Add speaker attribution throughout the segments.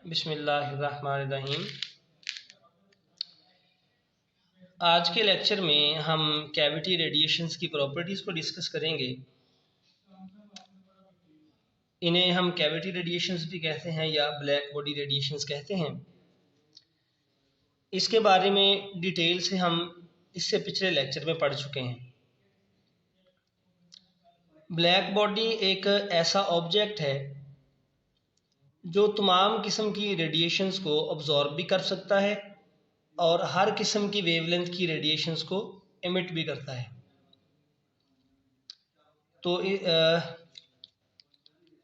Speaker 1: बिस्मिल्लाहिर्रहमानिर्रहीम। आज के लेक्चर में हम कैविटी रेडिएशंस की प्रॉपर्टीज़ को डिस्कस करेंगे। इन्हें हम कैविटी रेडिएशंस भी कहते हैं या ब्लैक बॉडी रेडिएशंस कहते हैं। इसके बारे में डिटेल से हम इससे पिछले लेक्चर में पढ़ चुके हैं। ब्लैक बॉडी एक ऐसा ऑब्जेक्ट है जो तमाम किस्म की रेडिएशंस को अब्जॉर्ब भी कर सकता है और हर किस्म की वेवलेंथ की रेडिएशंस को एमिट भी करता है। तो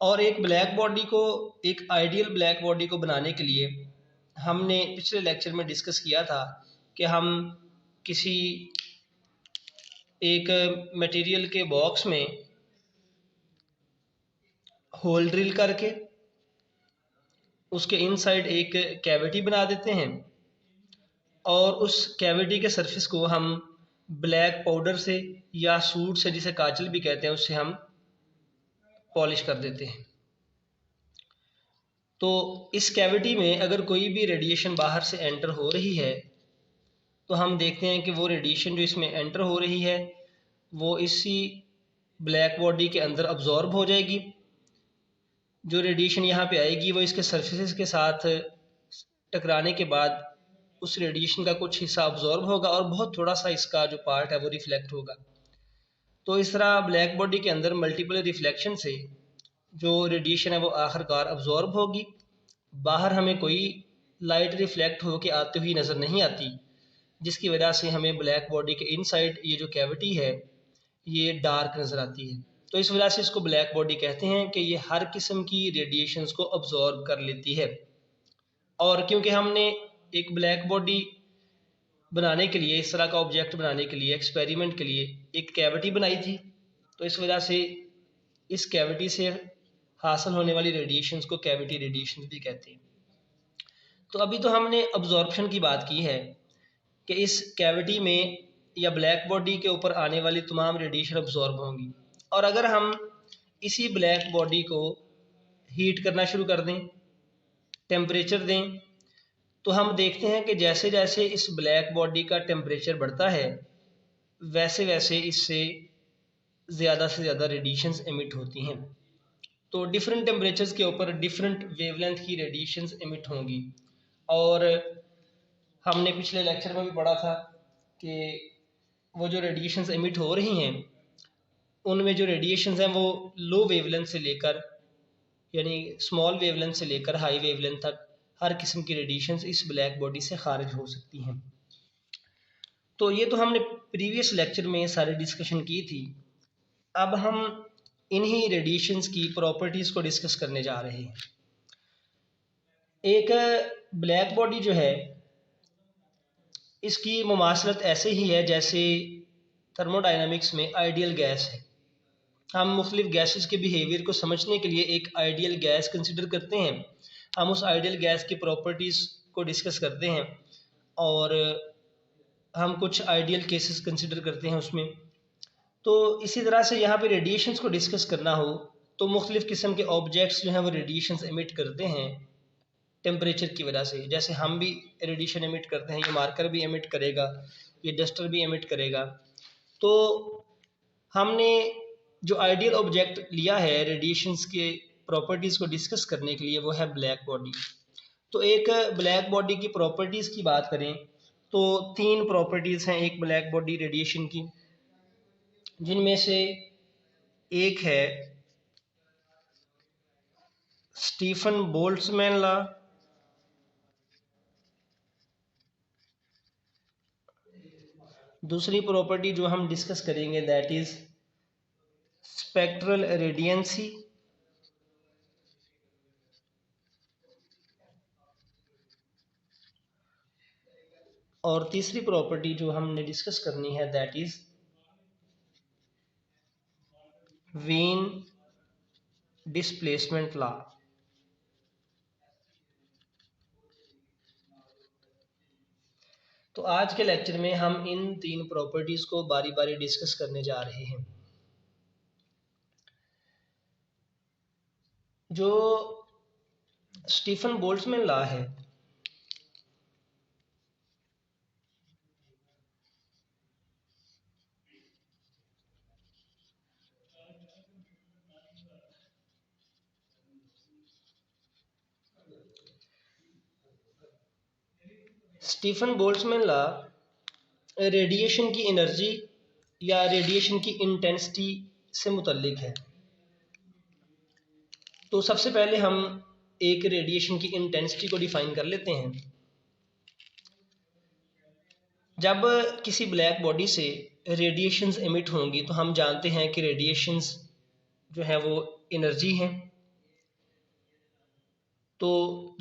Speaker 1: और एक ब्लैक बॉडी को, एक आइडियल ब्लैक बॉडी को बनाने के लिए हमने पिछले लेक्चर में डिस्कस किया था कि हम किसी एक मटेरियल के बॉक्स में होल ड्रिल करके उसके इनसाइड एक कैविटी बना देते हैं और उस कैविटी के सरफेस को हम ब्लैक पाउडर से या सूट से, जिसे काजल भी कहते हैं, उससे हम पॉलिश कर देते हैं। तो इस कैविटी में अगर कोई भी रेडिएशन बाहर से एंटर हो रही है तो हम देखते हैं कि वो रेडिएशन जो इसमें एंटर हो रही है वो इसी ब्लैक बॉडी के अंदर अब्जॉर्ब हो जाएगी। जो रेडिएशन यहाँ पे आएगी वो इसके सरफेसेस के साथ टकराने के बाद उस रेडिएशन का कुछ हिस्सा अब्जॉर्ब होगा और बहुत थोड़ा सा इसका जो पार्ट है वो रिफ्लेक्ट होगा। तो इस तरह ब्लैक बॉडी के अंदर मल्टीपल रिफ्लेक्शन से जो रेडिएशन है वो आखिरकार अब्जॉर्ब होगी। बाहर हमें कोई लाइट रिफ्लेक्ट होकर आती हुई नज़र नहीं आती, जिसकी वजह से हमें ब्लैक बॉडी के इनसाइड ये जो कैविटी है ये डार्क नज़र आती है। तो इस वजह से इसको ब्लैक बॉडी कहते हैं कि ये हर किस्म की रेडिएशंस को अब्जॉर्ब कर लेती है। और क्योंकि हमने एक ब्लैक बॉडी बनाने के लिए, इस तरह का ऑब्जेक्ट बनाने के लिए, एक्सपेरिमेंट के लिए एक कैविटी बनाई थी, तो इस वजह से इस कैविटी से हासिल होने वाली रेडिएशंस को कैविटी रेडिएशंस भी कहते हैं। तो अभी तो हमने अब्जॉर्प्शन की बात की है कि इस कैविटी में या ब्लैक बॉडी के ऊपर आने वाली तमाम रेडिएशन अब्जॉर्ब होंगी। और अगर हम इसी ब्लैक बॉडी को हीट करना शुरू कर दें, टेम्परेचर दें, तो हम देखते हैं कि जैसे जैसे इस ब्लैक बॉडी का टेम्परेचर बढ़ता है वैसे वैसे इससे ज़्यादा से ज़्यादा रेडिएशंस एमिट होती हैं। तो डिफरेंट टेम्परेचर्स के ऊपर डिफरेंट वेवलेंथ की रेडिएशंस एमिट होंगी। और हमने पिछले लेक्चर में भी पढ़ा था कि वो जो रेडिएशंस एमिट हो रही हैं उनमें जो रेडिएशंस हैं वो लो वेवलेंथ से लेकर, यानी स्मॉल वेवलेंथ से लेकर हाई वेवलेंथ तक हर किस्म की रेडिएशंस इस ब्लैक बॉडी से खारिज हो सकती हैं। तो ये तो हमने प्रीवियस लेक्चर में सारी डिस्कशन की थी। अब हम इन्हीं रेडिएशंस की प्रॉपर्टीज़ को डिस्कस करने जा रहे हैं। एक ब्लैक बॉडी जो है इसकी मुमासलत ऐसे ही है जैसे थर्मोडायनामिक्स में आइडियल गैस है। हम मुख्तलिफ गैसेस के बिहेवियर को समझने के लिए एक आइडियल गैस कंसिडर करते हैं। हम उस आइडियल गैस की प्रॉपर्टीज़ को डिस्कस करते हैं और हम कुछ आइडियल केसेस कंसिडर करते हैं उसमें। तो इसी तरह से यहाँ पे रेडिएशंस को डिस्कस करना हो तो मुख्तलिफ किस्म के ऑब्जेक्ट्स जो हैं वो रेडिएशंस एमिट करते हैं टेम्परेचर की वजह से। जैसे हम भी रेडिएशन एमिट करते हैं, ये मार्कर भी एमिट करेगा, ये डस्टर भी एमिट करेगा। तो हमने जो आइडियल ऑब्जेक्ट लिया है रेडिएशंस के प्रॉपर्टीज़ को डिस्कस करने के लिए वो है ब्लैक बॉडी। तो एक ब्लैक बॉडी की प्रॉपर्टीज़ की बात करें तो तीन प्रॉपर्टीज़ हैं एक ब्लैक बॉडी रेडिएशन की, जिनमें से एक है स्टीफन बोल्ट्जमैन लॉ, दूसरी प्रॉपर्टी जो हम डिस्कस करेंगे दैट इज़ स्पेक्ट्रल रेडियंसी, और तीसरी प्रॉपर्टी जो हमने डिस्कस करनी है that is Wien displacement law. तो आज के लेक्चर में हम इन तीन प्रॉपर्टीज़ को बारी बारी डिस्कस करने जा रहे हैं। जो स्टीफन बोल्ट्जमैन लॉ है। स्टीफन बोल्ट्जमैन लॉ रेडिएशन की एनर्जी या रेडिएशन की इंटेंसिटी से मुतल्लिक है। तो सबसे पहले हम एक रेडिएशन की इंटेंसिटी को डिफाइन कर लेते हैं। जब किसी ब्लैक बॉडी से रेडिएशंस एमिट होंगी तो हम जानते हैं कि रेडिएशंस जो है वो एनर्जी हैं। तो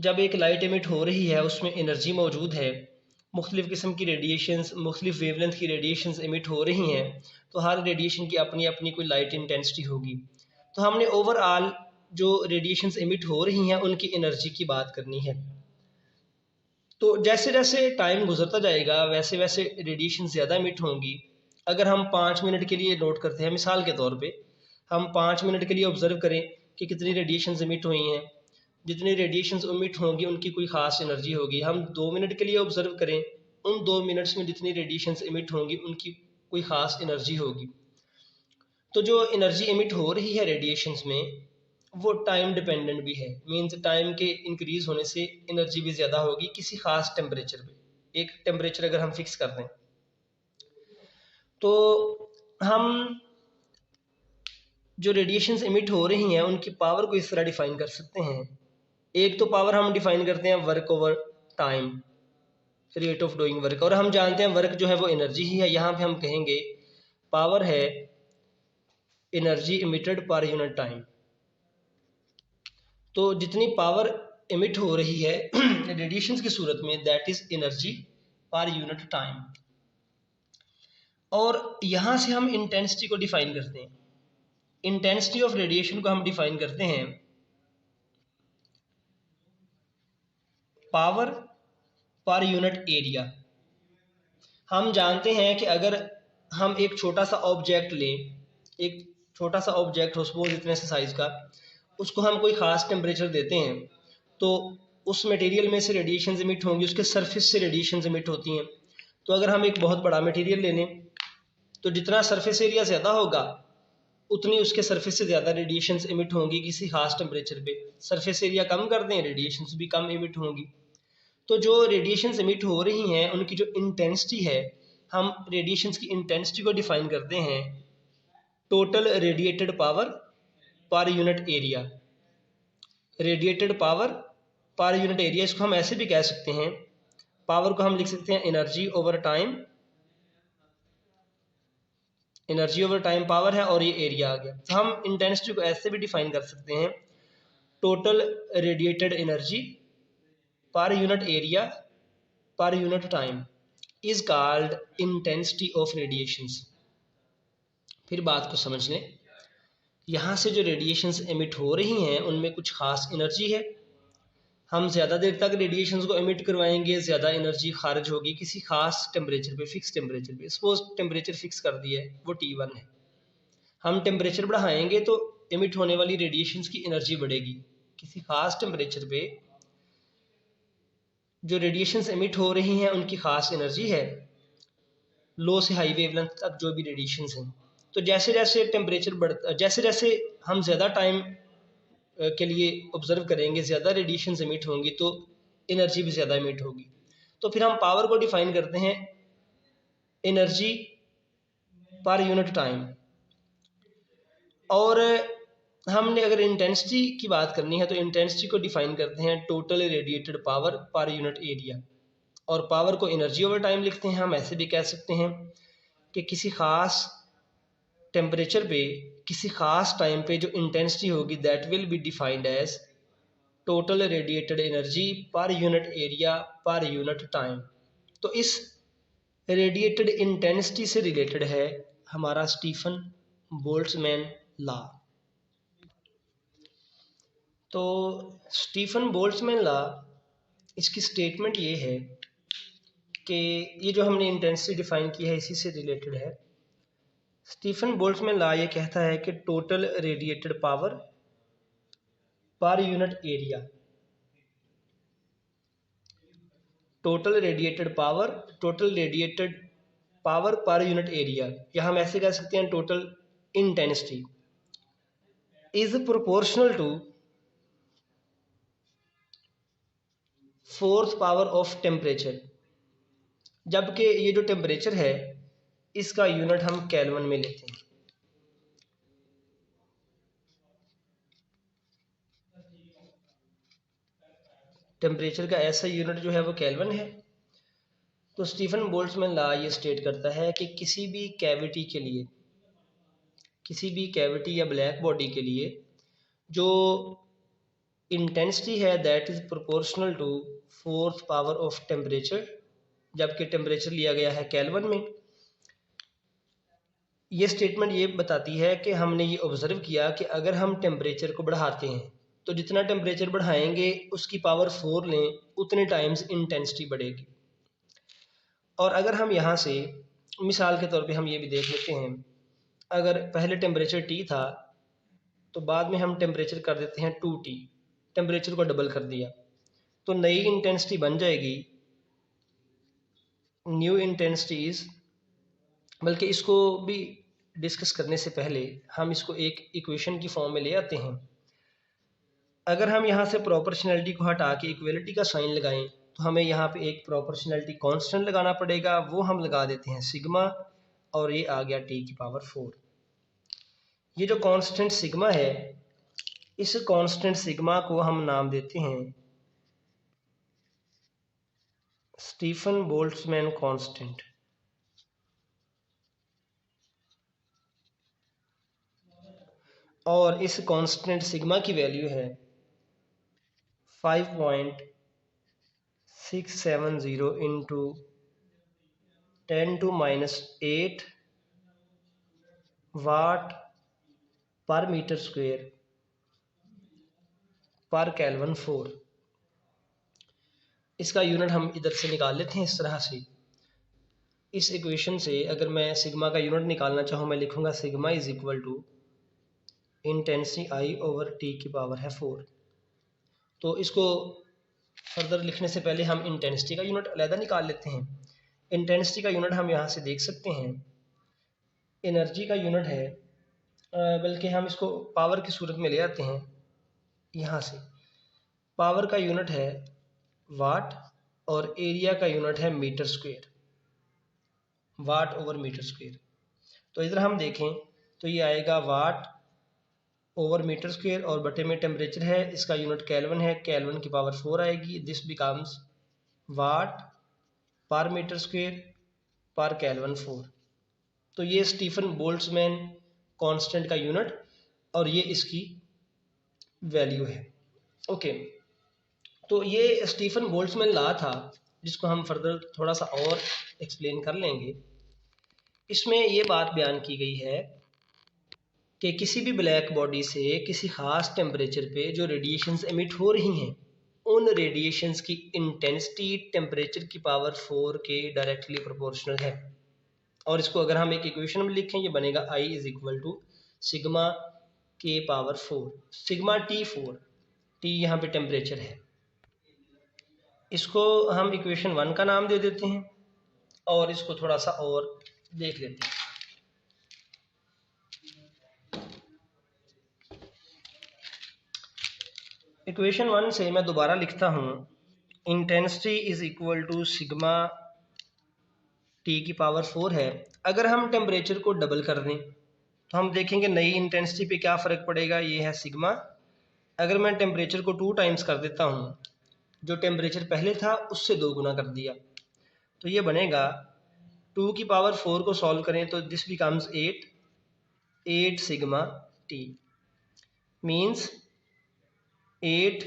Speaker 1: जब एक लाइट एमिट हो रही है उसमें एनर्जी मौजूद है, मुख्तलिफ़ किस्म की रेडिएशंस, मुख्तलिफ़ वेवलेंथ की रेडिएशंस एमिट हो रही हैं, तो हर रेडिएशन की अपनी अपनी कोई लाइट इंटेंसिटी होगी। तो हमने ओवरऑल जो रेडिएशंस एमिट हो रही हैं उनकी एनर्जी की बात करनी है। तो जैसे जैसे टाइम गुजरता जाएगा वैसे वैसे रेडिएशन ज़्यादा एमिट होंगी। अगर हम 5 मिनट के लिए नोट करते हैं, मिसाल के तौर पे हम 5 मिनट के लिए ऑब्ज़र्व करें कि कितनी रेडिएशंस एमिट हुई हैं, जितनी रेडिएशंस एमिट होंगी उनकी कोई ख़ास एनर्जी होगी। हम 2 मिनट के लिए ऑब्ज़र्व करें, उन 2 मिनट्स में जितनी रेडिएशंस एमिट होंगी उनकी कोई ख़ास एनर्जी होगी। तो जो एनर्जी एमिट हो रही है रेडिएशंस में वो टाइम डिपेंडेंट भी है, मींस टाइम के इंक्रीज होने से एनर्जी भी ज़्यादा होगी किसी खास टेम्परेचर पे। एक टेम्परेचर अगर हम फिक्स कर दें तो हम जो रेडिएशंस एमिट हो रही हैं उनकी पावर को इस तरह डिफाइन कर सकते हैं। एक तो पावर हम डिफाइन करते हैं work over time, rate of doing work, और हम जानते हैं वर्क जो है वो एनर्जी ही है। यहाँ पे हम कहेंगे पावर है एनर्जी एमिटेड पर यूनिट टाइम। तो जितनी पावर एमिट हो रही है रेडिएशंस की सूरत में, that is energy per unit time. और यहाँ से हम इंटेंसिटी को डिफाइन करते हैं। इंटेंसिटी ऑफ रेडिएशन को हम डिफाइन करते हैं पावर पर यूनिट एरिया। हम जानते हैं कि अगर हम एक छोटा सा ऑब्जेक्ट लें, एक छोटा सा ऑब्जेक्ट हो सपोज इतने से साइज का, उसको हम कोई ख़ास टेम्परेचर देते हैं तो उस मटेरियल में से रेडिएशन एमिट होंगी, उसके सरफेस से रेडिएशन एमिट होती हैं। तो अगर हम एक बहुत बड़ा मटेरियल ले लें तो जितना सरफेस एरिया ज़्यादा होगा उतनी उसके सरफेस से ज़्यादा रेडिएशन एमिट होंगी किसी खास टेम्परेचर पे। सरफेस एरिया कम कर दें, रेडिएशन भी कम एमिट होंगी। तो जो रेडिएशन एमिट हो रही हैं उनकी जो इंटेंसिटी है, हम रेडिएशन की इंटेंसिटी को डिफाइन करते हैं total radiated power per unit area. Radiated power per unit area, इसको हम ऐसे भी कह सकते हैं, पावर को हम लिख सकते हैं energy over time. Energy over time power है और ये एरिया आ गया। तो हम इंटेंसिटी को ऐसे भी डिफाइन कर सकते हैं total radiated energy per unit area per unit time is called intensity of radiations. फिर बात को समझ लें, यहाँ से जो रेडिएशंस एमिट हो रही हैं उनमें कुछ खास एनर्जी है। हम ज़्यादा देर तक रेडिएशंस को एमिट करवाएंगे, ज़्यादा एनर्जी खारिज होगी किसी खास टेम्परेचर पे, फिक्स टेम्परेचर पे। सपोज टेम्परेचर फिक्स कर दिया है वो T1 है, हम टेम्परेचर बढ़ाएंगे तो एमिट होने वाली रेडिएशंस की एनर्जी बढ़ेगी। किसी खास टेम्परेचर पे जो रेडिएशंस एमिट हो रही हैं उनकी खास एनर्जी है, लो से हाई वेवलेंथ तक जो भी रेडिएशंस हैं। तो जैसे जैसे टेम्परेचर बढ़ता, जैसे जैसे हम ज़्यादा टाइम के लिए ऑब्जर्व करेंगे, ज़्यादा रेडिएशन एमिट होंगी तो एनर्जी भी ज़्यादा एमिट होगी। तो फिर हम पावर को डिफाइन करते हैं एनर्जी पर यूनिट टाइम। और हमने अगर इंटेंसिटी की बात करनी है तो इंटेंसिटी को डिफाइन करते हैं total radiated power per unit area. और पावर को एनर्जी ओवर टाइम लिखते हैं। हम ऐसे भी कह सकते हैं कि किसी ख़ास टेम्परेचर पे किसी ख़ास टाइम पे जो इंटेंसिटी होगी that will be defined as total radiated energy per unit area per unit time. तो इस रेडिएटेड इंटेंसिटी से रिलेटेड है हमारा स्टीफन बोल्ट्जमैन लॉ। तो स्टीफन बोल्ट्जमैन लॉ, इसकी स्टेटमेंट ये है कि ये जो हमने इंटेंसिटी डिफाइन की है इसी से रिलेटेड है। स्टीफन बोल्ट्जमैन लॉ ये कहता है कि total radiated power per unit area total radiated power per unit area, या हम ऐसे कह सकते हैं total intensity is proportional to fourth power of temperature, जबकि ये जो टेम्परेचर है इसका यूनिट हम केल्विन में लेते हैं। टेम्परेचर का ऐसा यूनिट जो है वो केल्विन है। तो स्टीफन बोल्ट्जमैन लॉ ये स्टेट करता है कि किसी भी कैविटी के लिए, किसी भी कैविटी या ब्लैक बॉडी के लिए जो इंटेंसिटी है that is proportional to fourth power of temperature, जबकि टेम्परेचर लिया गया है केल्विन में। ये स्टेटमेंट ये बताती है कि हमने ये ऑब्जर्व किया कि अगर हम टेम्परेचर को बढ़ाते हैं तो जितना टेम्परेचर बढ़ाएंगे उसकी पावर 4 लें उतने टाइम्स इंटेंसिटी बढ़ेगी। और अगर हम यहाँ से मिसाल के तौर पे हम ये भी देख लेते हैं, अगर पहले टेम्परेचर T था तो बाद में हम टेम्परेचर कर देते हैं 2T, टेम्परेचर को डबल कर दिया तो नई इंटेंसिटी बन जाएगी न्यू इंटेंसिटीज। बल्कि इसको भी डिस्कस करने से पहले हम इसको एक इक्वेशन की फॉर्म में ले आते हैं। अगर हम यहाँ से प्रोपोर्शनैलिटी को हटा के इक्वलिटी का साइन लगाएं तो हमें यहाँ पे एक प्रोपोर्शनैलिटी कांस्टेंट लगाना पड़ेगा, वो हम लगा देते हैं सिग्मा, और ये आ गया T की पावर 4। ये जो कांस्टेंट सिग्मा है, इस कांस्टेंट सिग्मा को हम नाम देते हैं स्टीफन बोल्ट्जमैन कांस्टेंट। और इस कांस्टेंट सिग्मा की वैल्यू है 5.670 इंटू 10⁻⁸ वाट पर मीटर स्क्वायर पर केल्विन 4। इसका यूनिट हम इधर से निकाल लेते हैं इस तरह से। इस इक्वेशन से अगर मैं सिग्मा का यूनिट निकालना चाहूँ, मैं लिखूँगा sigma is equal to intensity I over T की पावर है 4। तो इसको फर्दर लिखने से पहले हम इंटेंसिटी का यूनिट अलग निकाल लेते हैं। इंटेंसिटी का यूनिट हम यहाँ से देख सकते हैं, एनर्जी का यूनिट है, बल्कि हम इसको पावर की सूरत में ले आते हैं। यहाँ से पावर का यूनिट है वाट और एरिया का यूनिट है मीटर स्क्वायर, वाट ओवर मीटर स्क्वायर। तो इधर हम देखें तो ये आएगा वाट ओवर मीटर स्क्वायर और बटे में टेम्परेचर है, इसका यूनिट केल्विन है, केल्विन की पावर 4 आएगी। दिस बिकम्स वाट पर मीटर स्क्वायर पर केल्विन 4। तो ये स्टीफन बोल्ट्जमैन कांस्टेंट का यूनिट और ये इसकी वैल्यू है। ओके, तो ये स्टीफन बोल्ट्जमैन लॉ था जिसको हम फर्दर थोड़ा सा और एक्सप्लेन कर लेंगे। इसमें ये बात बयान की गई है कि किसी भी ब्लैक बॉडी से किसी ख़ास टेम्परेचर पे जो रेडिएशंस एमिट हो रही हैं, उन रेडिएशंस की इंटेंसिटी टेम्परेचर की पावर 4 के डायरेक्टली प्रोपोर्शनल है। और इसको अगर हम एक इक्वेशन में लिखें, ये बनेगा I is equal to sigma के पावर 4, सिग्मा T4, T यहाँ पे टेम्परेचर है। इसको हम इक्वेशन 1 का नाम दे देते हैं और इसको थोड़ा सा और देख लेते हैं। इक्वेशन 1 से मैं दोबारा लिखता हूँ, intensity is equal to sigma T की पावर 4 है। अगर हम टेम्परेचर को डबल कर दें तो हम देखेंगे नई इंटेंसिटी पे क्या फ़र्क पड़ेगा। ये है सिग्मा। अगर मैं टेम्परेचर को 2 टाइम्स कर देता हूँ, जो टेम्परेचर पहले था उससे 2 गुना कर दिया, तो ये बनेगा 2 की पावर 4 को सॉल्व करें तो this becomes 8 sigma T means 8,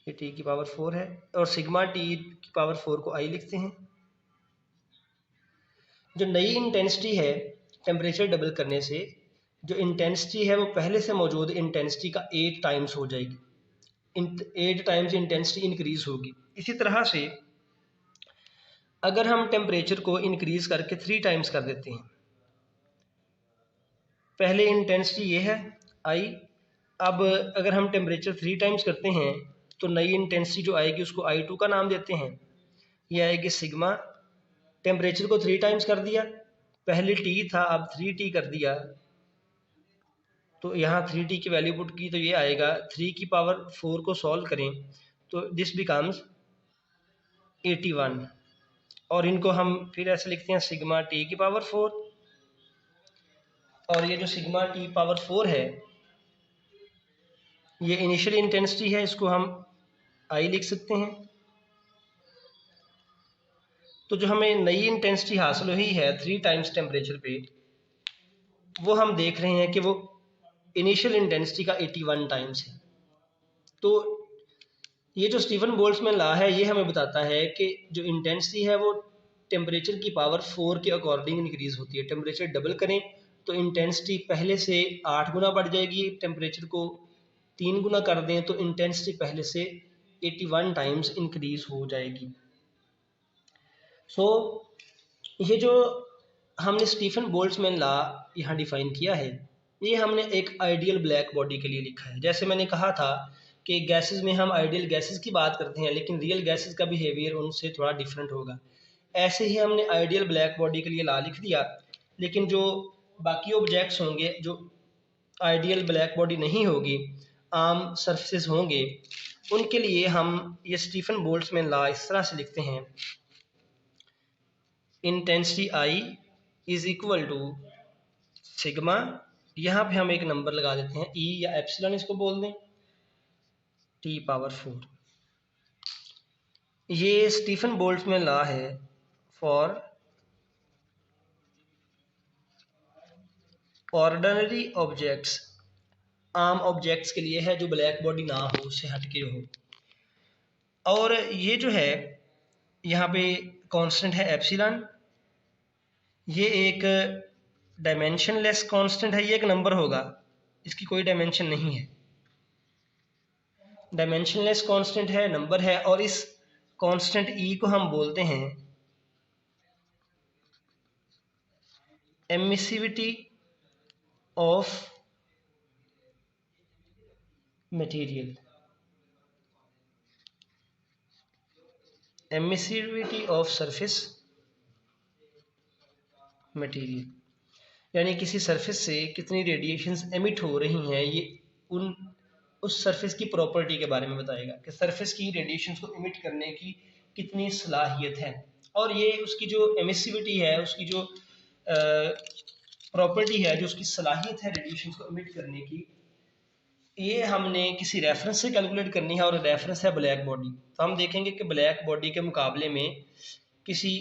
Speaker 1: ये T की पावर 4 है और सिग्मा T की पावर 4 को I लिखते हैं। जो नई इंटेंसिटी है टेम्परेचर डबल करने से, जो इंटेंसिटी है वो पहले से मौजूद इंटेंसिटी का 8 टाइम्स हो जाएगी, 8 टाइम्स इंटेंसिटी इंक्रीज होगी। इसी तरह से अगर हम टेम्परेचर को इंक्रीज करके 3 टाइम्स कर देते हैं, पहले इंटेंसिटी ये है I, अब अगर हम टेम्परेचर 3 टाइम्स करते हैं तो नई इंटेंसिटी जो आएगी उसको I2 का नाम देते हैं। ये आएगी सिग्मा, टेम्परेचर को 3 टाइम्स कर दिया, पहले T था अब 3T कर दिया, तो यहाँ 3T की वैल्यू पुट की तो ये आएगा 3 की पावर 4 को सॉल्व करें तो दिस बिकम्स 81, और इनको हम फिर ऐसे लिखते हैं सिग्मा T की पावर 4, और ये जो सिग्मा T पावर 4 है ये इनिशियल इंटेंसिटी है, इसको हम I लिख सकते हैं। तो जो हमें नई इंटेंसिटी हासिल हुई है 3 टाइम्स टेम्परेचर पे, वो हम देख रहे हैं कि वो इनिशियल इंटेंसिटी का 81 टाइम्स है। तो ये जो स्टीफन बोल्ट्जमैन लॉ है ये हमें बताता है कि जो इंटेंसिटी है वो टेम्परेचर की पावर 4 के अकॉर्डिंग इंक्रीज होती है। टेम्परेचर डबल करें तो इंटेंसिटी पहले से 8 गुना बढ़ जाएगी, टेम्परेचर को 3 गुना कर दें तो इंटेंसिटी पहले से 81 टाइम्स इंक्रीज हो जाएगी। सो ये जो हमने स्टीफन बोल्ट्जमैन लॉ यहाँ डिफाइन किया है ये हमने एक आइडियल ब्लैक बॉडी के लिए लिखा है। जैसे मैंने कहा था कि गैसेस में हम आइडियल गैसेस की बात करते हैं लेकिन रियल गैसेस का बिहेवियर उनसे थोड़ा डिफरेंट होगा, ऐसे ही हमने आइडियल ब्लैक बॉडी के लिए लॉ लिख दिया। लेकिन जो बाकी ऑब्जेक्ट्स होंगे जो आइडियल ब्लैक बॉडी नहीं होगी, आम सरफेसेस होंगे, उनके लिए हम ये स्टीफन बोल्ट्जमैन लॉ इस तरह से लिखते हैं, intensity I is equal to sigma, यहाँ पे हम एक नंबर लगा देते हैं E या एप्सिलॉन इसको बोल दें, T पावर 4। ये स्टीफन बोल्ट्जमैन लॉ है फॉर ऑर्डिनरी ऑब्जेक्ट्स, आम ऑब्जेक्ट्स के लिए है जो ब्लैक बॉडी ना हो, उससे हटके हो। और ये जो है यहाँ पे कांस्टेंट है एप्सिलॉन, ये एक डायमेंशनलेस कांस्टेंट है, ये एक नंबर होगा, इसकी कोई डायमेंशन नहीं है, डायमेंशनलेस कांस्टेंट है, नंबर है। और इस कांस्टेंट E को हम बोलते हैं emissivity of material, emissivity of surface material, यानी किसी सरफेस से कितनी रेडिएशंस एमिट हो रही हैं, ये उस सरफेस की प्रॉपर्टी के बारे में बताएगा कि सरफेस की रेडिएशंस को एमिट करने की कितनी सलाहियत है। और ये उसकी जो एमिसिविटी है, उसकी जो प्रॉपर्टी है, जो उसकी सलाहियत है रेडिएशंस को एमिट करने की, ये हमने किसी रेफरेंस से कैलकुलेट करनी है, और रेफरेंस है ब्लैक बॉडी। तो हम देखेंगे कि ब्लैक बॉडी के मुकाबले में किसी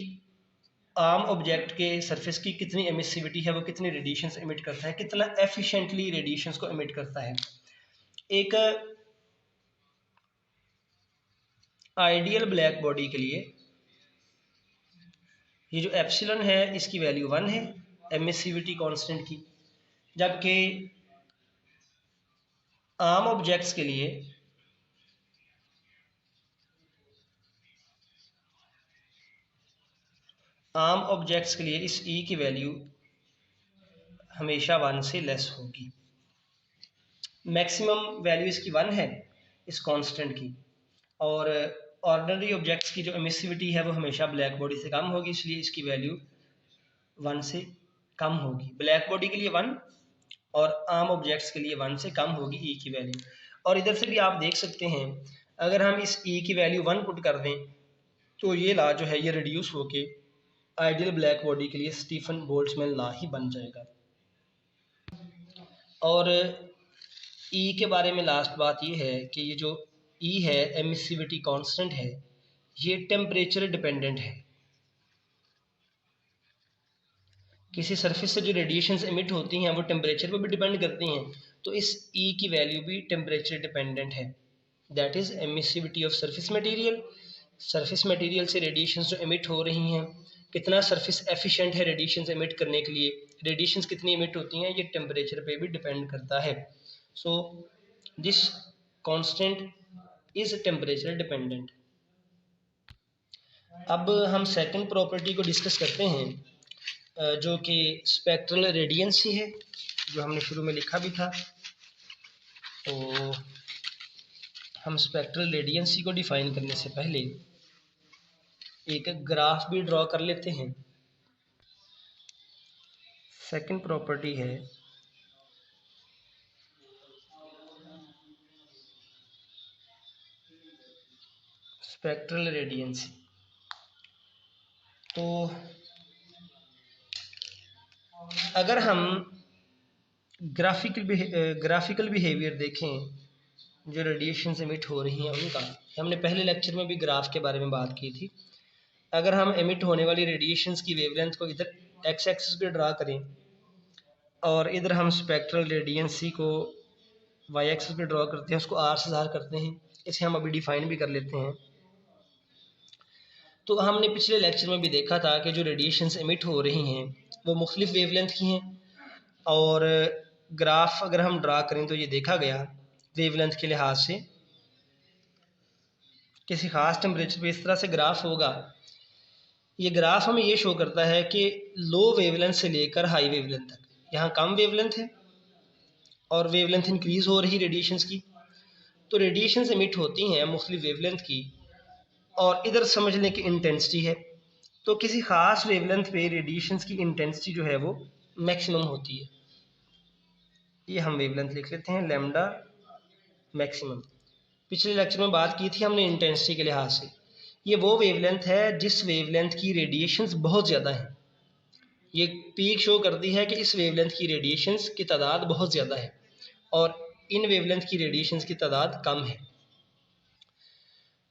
Speaker 1: आम ऑब्जेक्ट के सरफेस की कितनी एमिसिविटी है, वो कितनी रेडिएशंस एमिट करता है, कितना एफिशिएंटली रेडिएशंस को एमिट करता है। एक आइडियल ब्लैक बॉडी के लिए ये जो एप्सिलॉन है इसकी वैल्यू 1 है एमिसिविटी कांस्टेंट की, जबकि आम ऑब्जेक्ट्स के लिए इस E की वैल्यू हमेशा 1 से लेस होगी। मैक्सिमम वैल्यू इसकी 1 है इस कांस्टेंट की, और ऑर्डिनरी ऑब्जेक्ट्स की जो एमिसिविटी है वो हमेशा ब्लैक बॉडी से कम होगी, इसलिए इसकी वैल्यू 1 से कम होगी। ब्लैक बॉडी के लिए 1 और आम ऑब्जेक्ट्स के लिए 1 से कम होगी E की वैल्यू। और इधर से भी आप देख सकते हैं अगर हम इस E की वैल्यू 1 पुट कर दें तो ये लॉ जो है ये रिड्यूस होके आइडियल ब्लैक बॉडी के लिए स्टीफन बोल्ट्जमैन लॉ ही बन जाएगा। और E के बारे में लास्ट बात ये है कि ये जो E है एमिसिविटी कांस्टेंट है, ये टेम्परेचर डिपेंडेंट है। किसी सरफेस से जो रेडिएशंस एमिट होती हैं वो टेम्परेचर पर भी डिपेंड करती हैं, तो इस E की वैल्यू भी टेम्परेचर डिपेंडेंट है। That is emissivity of surface material, surface material से रेडिएशंस जो एमिट हो रही हैं, कितना सरफेस एफिशिएंट है रेडिएशंस एमिट करने के लिए, रेडिएशंस कितनी एमिट होती हैं, ये टेम्परेचर पे भी डिपेंड करता है। So this constant is temperature dependent. अब हम सेकंड प्रॉपर्टी को डिस्कस करते हैं जो कि स्पेक्ट्रल रेडियंसी है, जो हमने शुरू में लिखा भी था। तो हम स्पेक्ट्रल रेडियंसी को डिफाइन करने से पहले एक ग्राफ भी ड्रॉ कर लेते हैं। सेकंड प्रॉपर्टी है स्पेक्ट्रल रेडियंसी। तो अगर हम ग्राफिकल बिहेवियर देखें जो रेडिएशन एमिट हो रही हैं उनका, हमने पहले लेक्चर में भी ग्राफ के बारे में बात की थी। अगर हम एमिट होने वाली रेडिएशंस की वेवलेंथ को इधर एक्स एक्सिस पे ड्रा करें और इधर हम स्पेक्ट्रल रेडियंसी को वाई एक्सिस पे ड्रॉ करते हैं, उसको आर से ज़ाहिर करते हैं। इसे हम अभी डिफाइन भी कर लेते हैं। तो हमने पिछले लेक्चर में भी देखा था कि जो रेडिएशंस एमिट हो रही हैं वो मुख्तलिफ वेवलेंथ की हैं, और ग्राफ अगर हम ड्रा करें तो ये देखा गया वेवलेंथ के लिहाज से किसी खास टेम्परेचर पे इस तरह से ग्राफ होगा। ये ग्राफ हमें ये शो करता है कि लो वेवलेंथ से लेकर हाई वेवलेंथ तक, यहाँ कम वेवलेंथ है और वेवलेंथ इंक्रीज हो रही रेडिएशंस की। तो रेडिएशंस एमिट होती हैं मुख्तलिफ वेवलेंथ की, और इधर समझ लें कि इंटेंसिटी है। तो किसी खास वेवलेंथ पे रेडिएशंस की इंटेंसिटी जो है वो मैक्सिमम होती है। ये हम वेवलेंथ लिख लेते हैं लैम्डा मैक्सिमम। पिछले लेक्चर में बात की थी हमने इंटेंसिटी के लिहाज से। ये वो वेवलेंथ है जिस वेवलेंथ की रेडिएशंस बहुत ज़्यादा हैं। ये पीक शो करती है कि इस वेवलेंथ की रेडिएशंस की तादाद बहुत ज़्यादा है और इन वेवलेंथ की रेडिएशंस की तादाद कम है।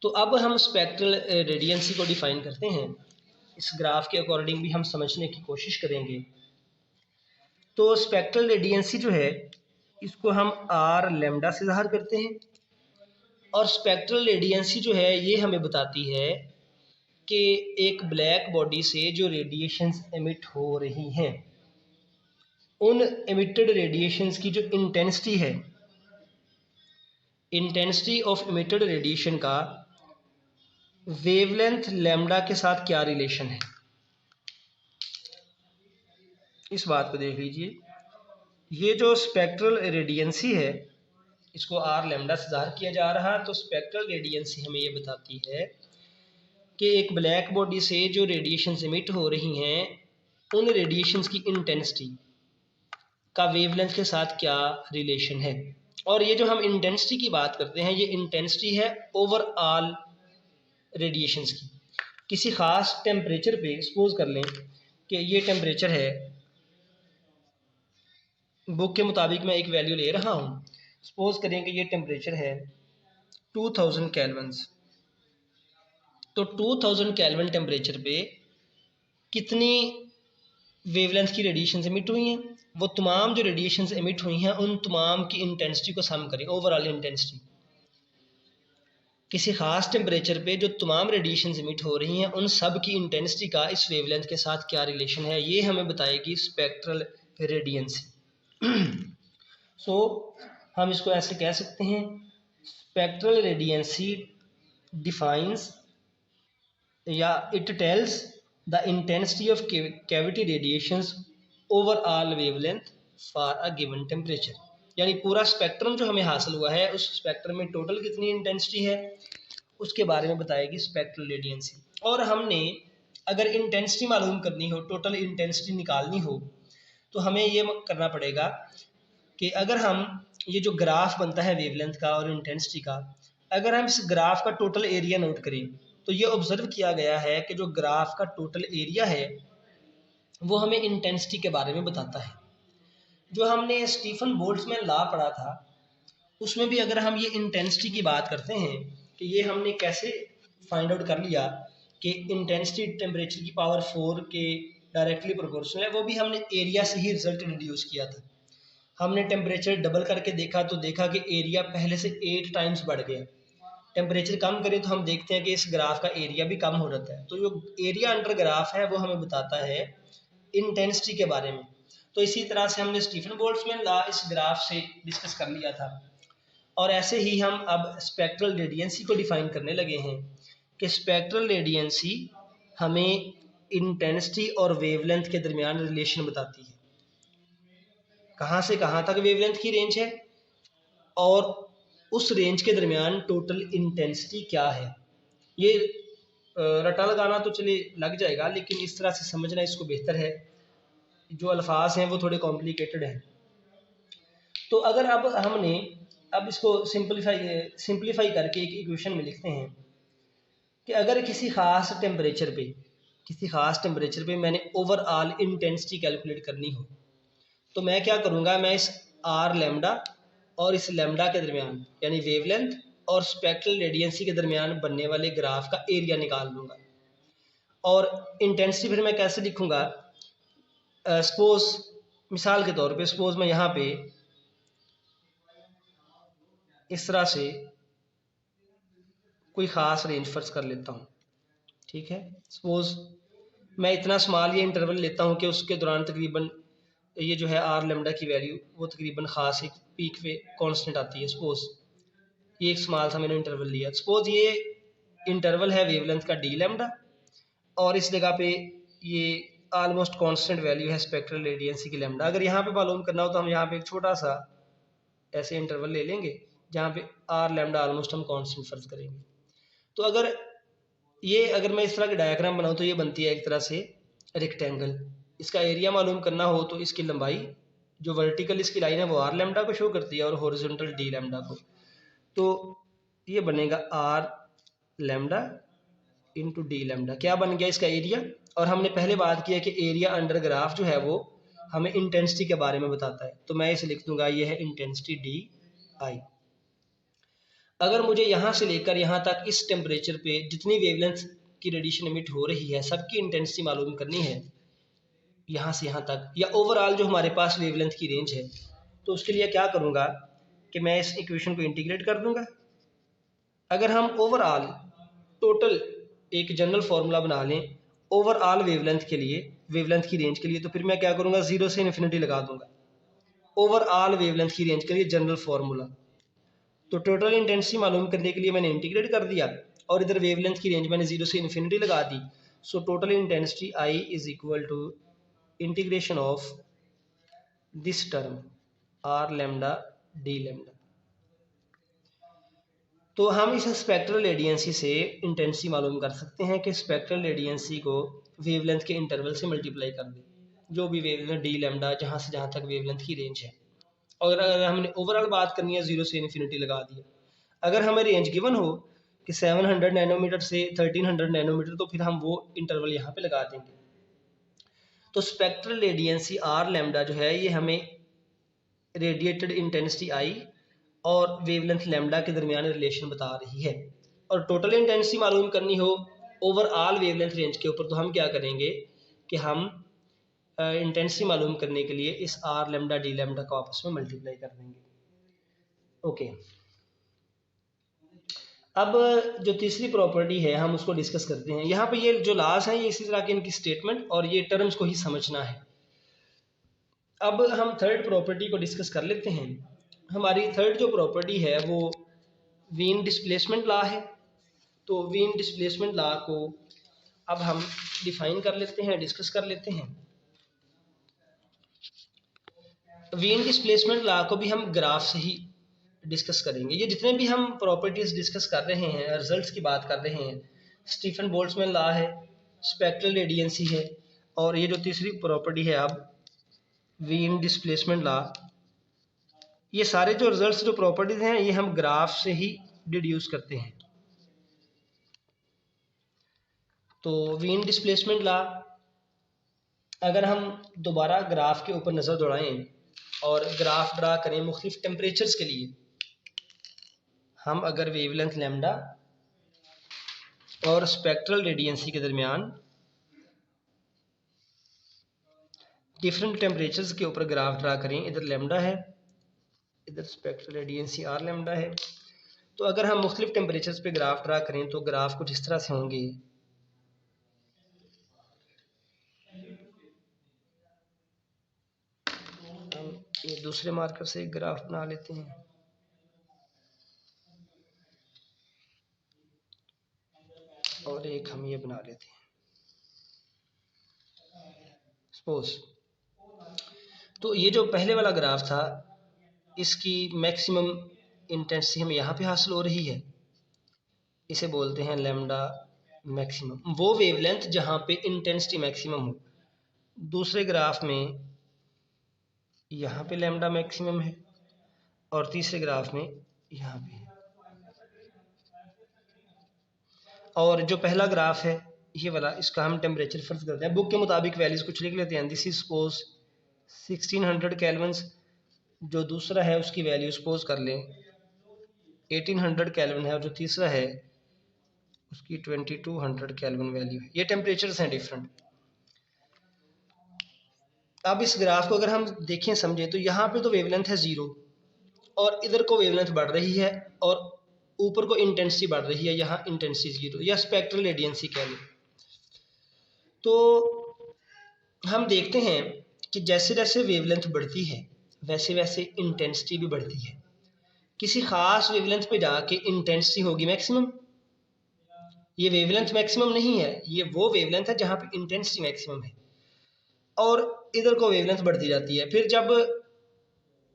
Speaker 1: तो अब हम स्पेक्ट्रल रेडियंसी को डिफाइन करते हैं। इस ग्राफ के अकॉर्डिंग भी हम समझने की कोशिश करेंगे। तो स्पेक्ट्रल रेडियंसी जो है इसको हम आर लैम्डा से ज़ाहिर करते हैं, और स्पेक्ट्रल रेडियंसी जो है ये हमें बताती है कि एक ब्लैक बॉडी से जो रेडिएशंस एमिट हो रही हैं उन एमिटेड रेडिएशंस की जो इंटेंसिटी है, इंटेंसिटी ऑफ एमिटेड रेडिएशन का वेवलेंथ लैम्डा के साथ क्या रिलेशन है, इस बात को देख लीजिए। ये जो स्पेक्ट्रल रेडियंसी है इसको आर लैम्डा से ज़ाहिर किया जा रहा है। तो स्पेक्ट्रल रेडियंसी हमें ये बताती है कि एक ब्लैक बॉडी से जो रेडिएशंस एमिट हो रही हैं उन रेडिएशंस की इंटेंसिटी का वेवलेंथ के साथ क्या रिलेशन है। और ये जो हम इंटेंसिटी की बात करते हैं ये इंटेंसिटी है ओवरऑल रेडिएशंस की। किसी ख़ास टेम्परेचर पे सपोज कर लें कि ये टेम्परेचर है, बुक के मुताबिक मैं एक वैल्यू ले रहा हूँ। सपोज करें कि ये टेम्परेचर है 2000 केल्विन्स। तो 2000 केल्विन टेम्परेचर पे कितनी वेवलेंथ की रेडिएशंस एमिट हुई हैं, वो तमाम जो रेडिएशंस एमिट हुई हैं उन तमाम की इंटेंसिटी को सम करें, ओवरऑल इंटेंसिटी। किसी खास टेम्परेचर पे जो तमाम रेडिएशंस एमिट हो रही हैं उन सब की इंटेंसिटी का इस वेवलेंथ के साथ क्या रिलेशन है, ये हमें बताएगी स्पेक्ट्रल रेडियंसी। सो हम इसको ऐसे कह सकते हैं, स्पेक्ट्रल रेडियंसी डिफाइंस या it tells the intensity of cavity radiations overall wavelength for a given temperature. यानी पूरा स्पेक्ट्रम जो हमें हासिल हुआ है उस स्पेक्ट्रम में टोटल कितनी इंटेंसिटी है उसके बारे में बताएगी स्पेक्ट्रल रेडियंसी। और हमने अगर इंटेंसिटी मालूम करनी हो, टोटल इंटेंसिटी निकालनी हो, तो हमें ये करना पड़ेगा कि अगर हम ये जो ग्राफ बनता है वेवलेंथ का और इंटेंसिटी का, अगर हम इस ग्राफ का टोटल एरिया नोट करें तो ये ऑब्जर्व किया गया है कि जो ग्राफ का टोटल एरिया है वो हमें इंटेंसिटी के बारे में बताता है। जो हमने स्टीफन बोल्ट्जमैन लॉ पढ़ा था उसमें भी अगर हम ये इंटेंसिटी की बात करते हैं कि ये हमने कैसे फाइंड आउट कर लिया कि इंटेंसिटी टेम्परेचर की पावर 4 के डायरेक्टली प्रोपोर्शनल है, वो भी हमने एरिया से ही रिजल्ट इंट्रोड्यूस किया था। हमने टेम्परेचर डबल करके देखा तो देखा कि एरिया पहले से 8 टाइम्स बढ़ गया। टेम्परेचर कम करें तो हम देखते हैं कि इस ग्राफ का एरिया भी कम हो जाता है। तो जो एरिया अंडर ग्राफ है वो हमें बताता है इंटेंसिटी के बारे में। तो इसी तरह से हमने स्टीफन बोल्ट्जमैन लॉ इस ग्राफ से डिस्कस कर लिया था, और ऐसे ही हम अब स्पेक्ट्रल रेडियंसी को डिफाइन करने लगे हैं कि स्पेक्ट्रल रेडियंसी हमें इंटेंसिटी और वेवलेंथ के दरमियान रिलेशन बताती है, कहाँ से कहाँ तक वेवलेंथ की रेंज है और उस रेंज के दरमियान टोटल इंटेंसिटी क्या है। ये रटा लगाना तो चलिए लग जाएगा, लेकिन इस तरह से समझना इसको बेहतर है। जो अल्फाज हैं वो थोड़े कॉम्प्लिकेटेड हैं। तो अगर अब इसको सिंप्लीफाई करके एक इक्वेशन में लिखते हैं कि अगर किसी ख़ास टेम्परेचर पे मैंने ओवरऑल इंटेंसिटी कैलकुलेट करनी हो, तो मैं क्या करूँगा, मैं इस आर लैम्डा और इस लैम्डा के दरमियान यानी वेवलेंथ और स्पेक्ट्रल रेडियंसी के दरमियान बनने वाले ग्राफ का एरिया निकाल लूँगा। और इंटेंसिटी फिर मैं कैसे लिखूँगा, सपोज मिसाल के तौर पे सपोज मैं यहाँ पे इस तरह से कोई ख़ास रेंज फर्ज कर लेता हूँ, ठीक है। सपोज मैं इतना स्मॉल ये इंटरवल लेता हूँ कि उसके दौरान तकरीबन ये जो है आर लेमडा की वैल्यू वो तकरीबन ख़ास एक पीक पे कांस्टेंट आती है। सपोज ये एक स्मॉल सा मैंने इंटरवल लिया, सपोज ये इंटरवल है वेवलेंथ का डी लेमडा और इस जगह पे ये ऑलमोस्ट कांस्टेंट वैल्यू है स्पेक्ट्रल रेडियंसी की लेमडा। अगर यहाँ पे मालूम करना हो तो हम यहाँ पे एक छोटा सा ऐसे इंटरवल ले लेंगे जहाँ पे आर लेमडा ऑलमोस्ट हम कांस्टेंट फर्ज करेंगे। तो अगर मैं इस तरह की डायग्राम बनाऊँ तो ये बनती है एक तरह से रेक्टेंगल। इसका एरिया मालूम करना हो तो इसकी लंबाई जो वर्टिकल इसकी लाइन है वो आर लेमडा को शो करती है और हॉरिजॉन्टल डी लेमडा को। तो ये बनेगा R lambda into d lambda. क्या बन गया इसका एरिया। और हमने पहले बात किया कि एरिया अंडर ग्राफ जो है वो हमें इंटेंसिटी के बारे में बताता है, तो मैं इसे लिख दूंगा ये है इंटेंसिटी डी आई। अगर मुझे यहाँ से लेकर यहाँ तक इस टेम्परेचर पे जितनी वेवलेंथ की रेडिएशन इमिट हो रही है सबकी इंटेंसिटी मालूम करनी है यहाँ से यहाँ तक, या ओवरऑल जो हमारे पास वेवलेंथ की रेंज है, तो उसके लिए क्या करूँगा कि मैं इस इक्वेशन को इंटीग्रेट कर दूंगा। अगर हम ओवरऑल टोटल एक जनरल फार्मूला बना लें ओवरऑल वेवलेंथ के लिए, वेवलेंथ की रेंज के लिए, तो फिर मैं क्या करूँगा 0 से इन्फिनिटी लगा दूंगा ओवरऑल वेवलेंथ की रेंज के लिए जनरल फार्मूला। तो टोटल इंटेंसिटी मालूम करने के लिए मैंने इंटीग्रेट कर दिया और इधर वेवलेंथ की रेंज मैंने 0 से इन्फिनिटी लगा दी। So total intensity I is equal to integration of this term R lambda D lambda. तो हम इस स्पेक्ट्रल रेडियंसी से इंटेंसिटी मालूम कर सकते हैं कि स्पेक्ट्रल रेडियंसी को वेवलेंथ के इंटरवल से मल्टीप्लाई कर दें, जो भी वेवलेंथ डी लेमडा जहाँ से जहाँ तक वेवलेंथ की रेंज है। और अगर हमने ओवरऑल बात करनी है 0 से इन्फिनिटी लगा दिया। अगर हमें रेंज गिवन हो कि 700 नैनोमीटर से 1300 नैनोमीटर, तो फिर हम वो इंटरवल यहाँ पे लगा देंगे। तो स्पेक्ट्रल रेडियंसी आर लेमडा जो है ये हमें रेडिएटेड इंटेंसिटी आई और वेवलेंथ लेमडा के दरमियान रिलेशन बता रही है। और टोटल इंटेंसिटी मालूम करनी हो ओवरऑल वेवलेंथ रेंज के ऊपर, तो हम क्या करेंगे कि हम इंटेंसिटी मालूम करने के लिए इस आर लेमडा डी लेमडा को आपस में मल्टीप्लाई कर देंगे। ओके, अब जो तीसरी प्रॉपर्टी है हम उसको डिस्कस करते हैं। यहाँ पे ये जो लॉज हैं ये इसी तरह के इनकी स्टेटमेंट और ये टर्म्स को ही समझना है। अब हम थर्ड प्रॉपर्टी को डिस्कस कर लेते हैं। हमारी थर्ड जो प्रॉपर्टी है वो वीन डिस्प्लेसमेंट लॉ है। तो वीन डिस्प्लेसमेंट लॉ को अब हम डिफाइन कर लेते हैं, डिस्कस कर लेते हैं। वीन डिस्प्लेसमेंट लॉ को भी हम ग्राफ से ही डिस्कस करेंगे। ये जितने भी हम प्रॉपर्टीज डिस्कस कर रहे हैं, रिजल्ट्स की बात कर रहे हैं, स्टीफन बोल्ट्जमैन लॉ है, स्पेक्ट्रल रेडियंसी है, और ये जो तीसरी प्रॉपर्टी है अब वीन डिस्प्लेसमेंट लॉ, ये सारे जो रिजल्ट्स जो प्रॉपर्टीज हैं ये हम ग्राफ से ही डिड्यूस करते हैं। तो वीन डिस्प्लेसमेंट लॉ अगर हम दोबारा ग्राफ के ऊपर नज़र दौड़ाएं और ग्राफ ड्रा करें मुख्तलिफ टेम्परेचर्स के लिए, हम अगर वेवलेंथ लेमडा और स्पेक्ट्रल रेडियंसी के दरमियान डिफरेंट टेम्परेचर्स के ऊपर ग्राफ ड्रा करें, इधर लेमडा है इधर स्पेक्ट्रल रेडियंसी आर लेमडा है, तो अगर हम मुख्तलिफ टेम्परेचर्स पे ग्राफ ड्रा करें तो ग्राफ कुछ इस तरह से होंगे। हम ये दूसरे मार्कर से एक ग्राफ बना लेते हैं। और एक हम ये बना लेते हैं सपोज। तो ये जो पहले वाला ग्राफ था इसकी मैक्सिमम इंटेंसिटी हमें यहाँ पे हासिल हो रही है, इसे बोलते हैं लेमडा मैक्सिमम, वो वेवलेंथ जहाँ पे इंटेंसिटी मैक्सिमम हो। दूसरे ग्राफ में यहाँ पे लैम्डा मैक्सिमम है और तीसरे ग्राफ में यहाँ पे है। और जो पहला ग्राफ है ये वाला, इसका हम टेम्परेचर फर्ज करते हैं, बुक के मुताबिक वैल्यूज कुछ लिख लेते हैं। This is suppose 1600 kelvin. जो दूसरा है उसकी वैल्यू सपोज कर लें 1800 केल्विन है, और जो तीसरा है उसकी 2200 केल्विन वैल्यू है। ये टेम्परेचर्स हैं डिफरेंट। अब इस ग्राफ को अगर हम देखें समझें तो यहाँ पे तो वेवलेंथ है 0 और इधर को वेवलेंथ बढ़ रही है और ऊपर को इंटेंसिटी बढ़ रही है, यहाँ इंटेंसिटी 0 या स्पेक्ट्रल रेडियंसी कह लें। तो हम देखते हैं कि जैसे जैसे वेवलेंथ बढ़ती है वैसे वैसे इंटेंसिटी भी बढ़ती है। किसी खास वेवलेंथ पे जाके इंटेंसिटी होगी मैक्सिमम। ये वेवलेंथ मैक्सिमम नहीं है, ये वो वेवलेंथ है जहाँ पे इंटेंसिटी मैक्सिमम है और इधर को वेवलेंथ बढ़ती जाती है। फिर जब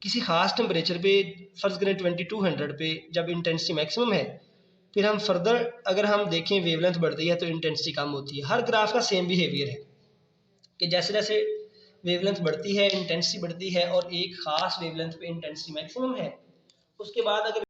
Speaker 1: किसी खास टेम्परेचर पे, फर्ज करें 2200 पे, जब इंटेंसिटी मैक्सिमम है, फिर हम फर्दर अगर हम देखें वेवलेंथ बढ़ती है तो इंटेंसिटी कम होती है। हर ग्राफ का सेम बिहेवियर है कि जैसे जैसे वेवलेंथ बढ़ती है इंटेंसिटी बढ़ती है और एक खास वेवलेंथ पे इंटेंसिटी मैक्सिमम है, उसके बाद अगर